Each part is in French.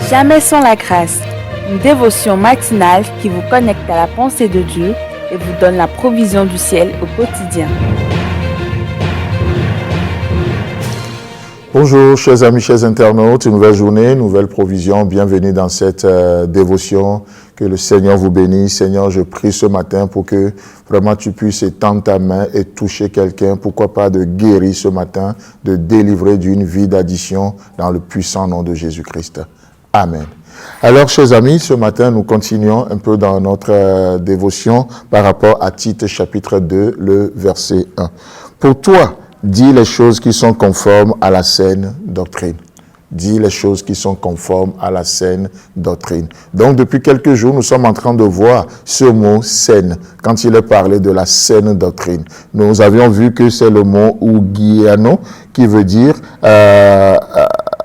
Jamais sans la grâce, une dévotion matinale qui vous connecte à la pensée de Dieu et vous donne la provision du ciel au quotidien. Bonjour chers amis, chers internautes, nouvelle journée, nouvelle provision, bienvenue dans cette dévotion, que le Seigneur vous bénisse. Seigneur, je prie ce matin pour que vraiment tu puisses étendre ta main et toucher quelqu'un, pourquoi pas de guérir ce matin, de délivrer d'une vie d'addiction dans le puissant nom de Jésus-Christ. Amen. Alors, chers amis, ce matin, nous continuons un peu dans notre dévotion par rapport à Tite chapitre 2, le verset 1. Pour toi, dis les choses qui sont conformes à la saine doctrine. Dis les choses qui sont conformes à la saine doctrine. Donc, depuis quelques jours, nous sommes en train de voir ce mot « saine » quand il est parlé de la saine doctrine. Nous avions vu que c'est le mot « ougiano » qui veut dire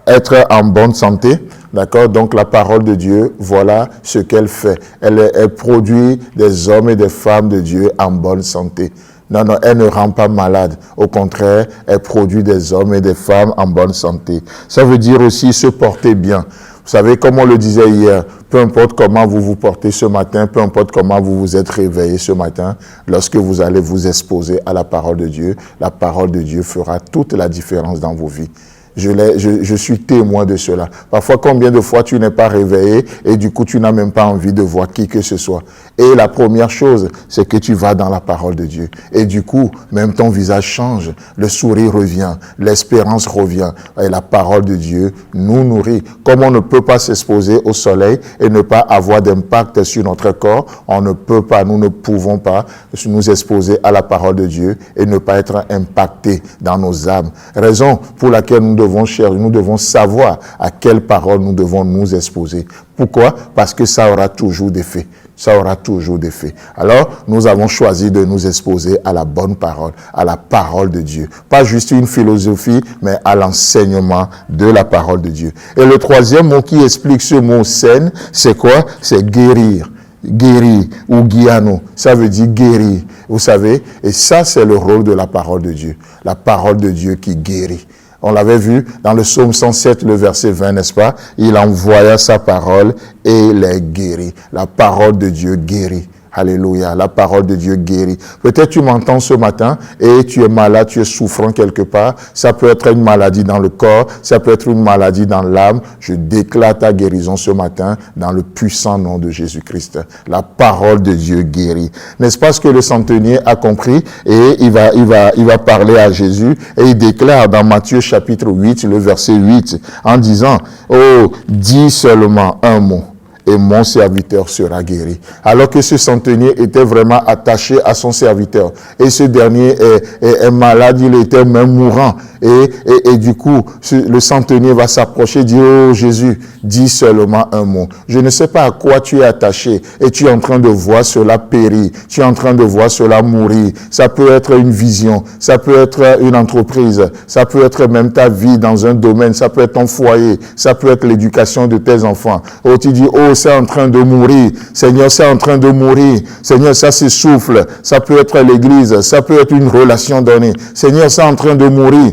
être en bonne santé. D'accord? Donc, la parole de Dieu, voilà ce qu'elle fait. Elle produit des hommes et des femmes de Dieu en bonne santé. Non, elle ne rend pas malade. Au contraire, elle produit des hommes et des femmes en bonne santé. Ça veut dire aussi se porter bien. Vous savez, comme on le disait hier, peu importe comment vous vous portez ce matin, peu importe comment vous vous êtes réveillé ce matin, lorsque vous allez vous exposer à la parole de Dieu, la parole de Dieu fera toute la différence dans vos vies. Je suis témoin de cela. Parfois, combien de fois tu n'es pas réveillé et du coup, tu n'as même pas envie de voir qui que ce soit. Et la première chose, c'est que tu vas dans la parole de Dieu. Et du coup, même ton visage change, le sourire revient, l'espérance revient. Et la parole de Dieu nous nourrit. Comme on ne peut pas s'exposer au soleil et ne pas avoir d'impact sur notre corps, on ne peut pas, nous ne pouvons pas nous exposer à la parole de Dieu et ne pas être impactés dans nos âmes. Raison pour laquelle nous devons savoir à quelle parole nous devons nous exposer. Pourquoi? Parce que ça aura toujours des faits. Ça aura toujours des faits. Alors, nous avons choisi de nous exposer à la bonne parole, à la parole de Dieu. Pas juste une philosophie, mais à l'enseignement de la parole de Dieu. Et le troisième mot qui explique ce mot saine, c'est quoi? C'est guérir. Guérir ou guiano, ça veut dire guérir. Vous savez, et ça c'est le rôle de la parole de Dieu. La parole de Dieu qui guérit. On l'avait vu dans le psaume 107, le verset 20, n'est-ce pas? Il envoya sa parole et les guérit. La parole de Dieu guérit. Alléluia, la parole de Dieu guérit. Peut-être tu m'entends ce matin et tu es malade, tu es souffrant quelque part. Ça peut être une maladie dans le corps, ça peut être une maladie dans l'âme. Je déclare ta guérison ce matin dans le puissant nom de Jésus-Christ. La parole de Dieu guérit. N'est-ce pas ce que le centenier a compris? Et il va parler à Jésus et il déclare dans Matthieu chapitre 8, le verset 8, en disant, « Oh, dis seulement un mot. Et mon serviteur sera guéri. » Alors que ce centenier était vraiment attaché à son serviteur. Et ce dernier est malade, il était même mourant. Et du coup, le centenier va s'approcher et dire, « Oh Jésus, dis seulement un mot. » Je ne sais pas à quoi tu es attaché et tu es en train de voir cela périr. Tu es en train de voir cela mourir. Ça peut être une vision, ça peut être une entreprise, ça peut être même ta vie dans un domaine, ça peut être ton foyer, ça peut être l'éducation de tes enfants. Oh, tu dis, « Oh, c'est en train de mourir. Seigneur, c'est en train de mourir. Seigneur, ça s'essouffle. » Ça peut être l'église, ça peut être une relation donnée. Seigneur, c'est en train de mourir.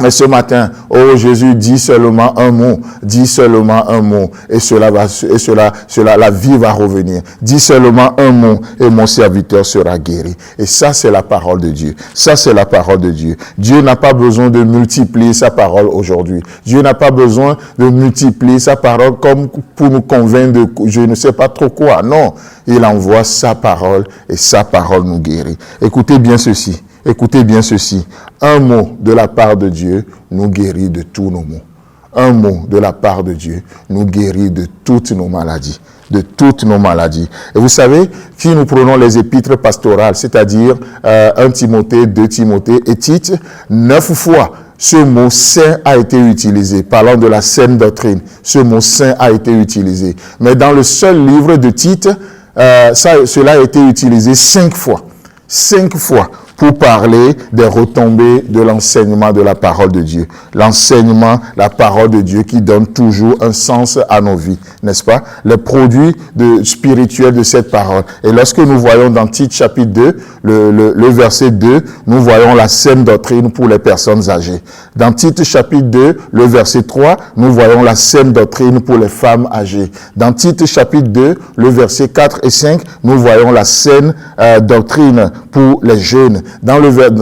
Mais ce matin, oh Jésus, dis seulement un mot, dis seulement un mot, et la vie va revenir. Dis seulement un mot, et mon serviteur sera guéri. Et ça, c'est la parole de Dieu. Ça, c'est la parole de Dieu. Dieu n'a pas besoin de multiplier sa parole aujourd'hui. Dieu n'a pas besoin de multiplier sa parole comme pour nous convaincre de je ne sais pas trop quoi. Non, il envoie sa parole, et sa parole nous guérit. Écoutez bien ceci. Écoutez bien ceci. Un mot de la part de Dieu nous guérit de tous nos maux. Un mot de la part de Dieu nous guérit de toutes nos maladies. De toutes nos maladies. Et vous savez, si nous prenons les épîtres pastorales, c'est-à-dire 1 Timothée, 2 Timothée et Tite, 9 fois, ce mot saint a été utilisé. Parlant de la saine doctrine, ce mot saint a été utilisé. Mais dans le seul livre de Tite, cela a été utilisé 5 fois. 5 fois. pour parler des retombées de l'enseignement de la parole de Dieu. L'enseignement, la parole de Dieu qui donne toujours un sens à nos vies, n'est-ce pas? Les produits spirituels de cette parole. Et lorsque nous voyons dans Tite chapitre 2, le verset 2, nous voyons la saine doctrine pour les personnes âgées. Dans Tite chapitre 2, le verset 3, nous voyons la saine doctrine pour les femmes âgées. Dans Tite chapitre 2, le verset 4 et 5, nous voyons la saine doctrine pour les jeunes.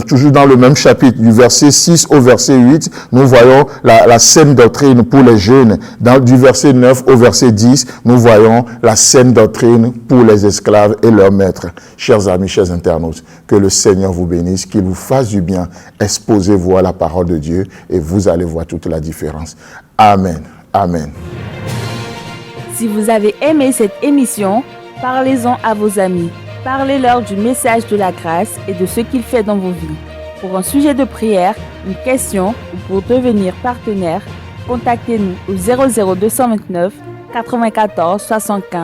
Toujours dans le même chapitre, du verset 6 au verset 8, nous voyons la saine doctrine pour les jeunes. Du verset 9 au verset 10, nous voyons la saine doctrine pour les esclaves et leurs maîtres. Chers amis, chers internautes, que le Seigneur vous bénisse, qu'il vous fasse du bien. Exposez-vous à la parole de Dieu et vous allez voir toute la différence. Amen. Amen. Si vous avez aimé cette émission, parlez-en à vos amis. Parlez-leur du message de la grâce et de ce qu'il fait dans vos vies. Pour un sujet de prière, une question ou pour devenir partenaire, contactez-nous au 00229 94 75